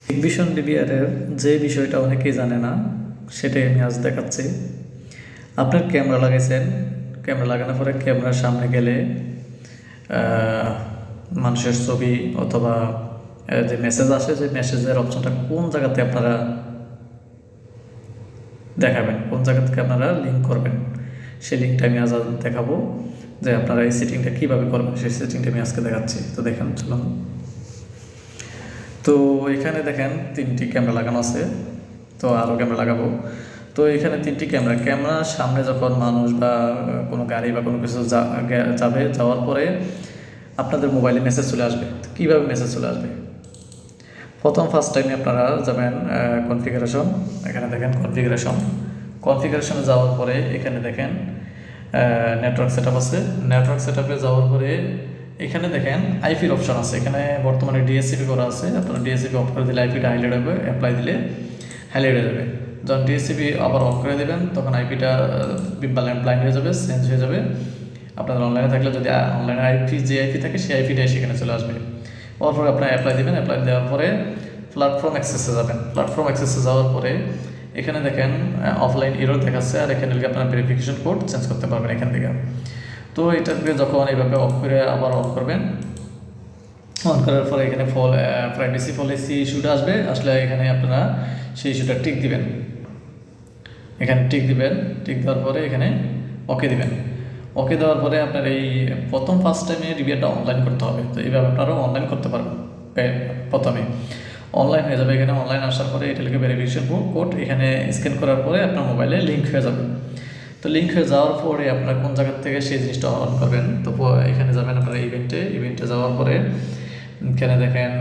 Vision ডিভিআরের যে বিষয়টা অনেকেই জানে না সেটাই আমি আজ দেখাচ্ছি। আপনার ক্যামেরা লাগাইছেন, ক্যামেরা লাগানোর পরে ক্যামেরার সামনে গেলে মানুষের ছবি অথবা যে মেসেজ আসে, যে মেসেজের অপশনটা কোন জায়গাতে আপনারা দেখাবেন, কোন জায়গা থেকে আপনারা লিঙ্ক করবেন, সেই লিঙ্কটা আমি আজ দেখাবো যে আপনারা এই সেটিংটা কীভাবে করবেন। সেই সেটিংটা আমি আজকে দেখাচ্ছি। তো দেখেন, চলুন। তো এখানে দেখেন 3টি ক্যামেরা লাগানো আছে, তো আরও ক্যামেরা লাগাবো। তো এখানে 3টি ক্যামেরার সামনে যখন মানুষ বা কোনো গাড়ি বা কোনো কিছু যাবে, যাওয়ার পরে আপনাদের মোবাইলে মেসেজ চলে আসবে। কীভাবে মেসেজ চলে আসবে? ফার্স্ট টাইমে আপনারা যাবেন কনফিগারেশন। এখানে দেখেন কনফিগারেশনে যাওয়ার পরে এখানে দেখেন নেটওয়ার্ক সেট আপ আছে। নেটওয়ার্ক সেট আপে যাওয়ার পরে এখানে দেখেন আইপির অপশন আছে। এখানে বর্তমানে ডিএসসিপি করা আছে। আপনারা ডিএসসিপি অফ করে দিলে আইপিটা হাইলাইট হবে, অ্যাপ্লাই দিলে হাইলাইট হয়ে যাবে। যখন ডিএসসিপি আবার অফ করে দেবেন তখন আইপিটা ব্লাইন্ড হয়ে যাবে, চেঞ্জ হয়ে যাবে। আপনাদের অনলাইনে থাকলে যদি অনলাইনে আইপি যে আইপি থাকে সেই আইপিটাই সেখানে চলে আসবে। হওয়ার পরে আপনার অ্যাপ্লাই দেবেন। অ্যাপ্লাই দেওয়ার পরে প্ল্যাটফর্ম অ্যাক্সেসে যাবেন। প্ল্যাটফর্ম অ্যাক্সেসে যাওয়ার পরে এখানে দেখেন অফলাইন এরর দেখাচ্ছে, আর এখানে আপনার ভেরিফিকেশন কোড চেঞ্জ করতে পারবেন এখান থেকে। তো এটাকে যখন এইভাবে অফ করে আবার অন করবেন, অন করার পরে এখানে প্রাইভেসি পলিসি ইস্যুটা আসলে এখানে আপনারা সেই ইস্যুটা টিক দিবেন। এখানে টিক দিবেন। টিক দেওয়ার পরে এখানে ওকে দিবেন। ওকে দেওয়ার পরে আপনার এই ফার্স্ট টাইমে রিভিউটা অনলাইন করতে হবে। তো এইভাবে আপনারাও অনলাইন করতে পারবেন। প্রথমে অনলাইন হয়ে যাবে। এখানে অনলাইন আসার পরে এটা লিখে ভেরিফিকেশন কোড এখানে স্ক্যান করার পরে আপনার মোবাইলে লিঙ্ক হয়ে যাবে। তো লিঙ্ক হয়ে যাওয়ার পরে আপনারা কোন জায়গার থেকে সেই জিনিসটা অন করবেন। তো এখানে যাবেন আপনারা ইভেন্টে যাওয়ার পরে এখানে দেখেন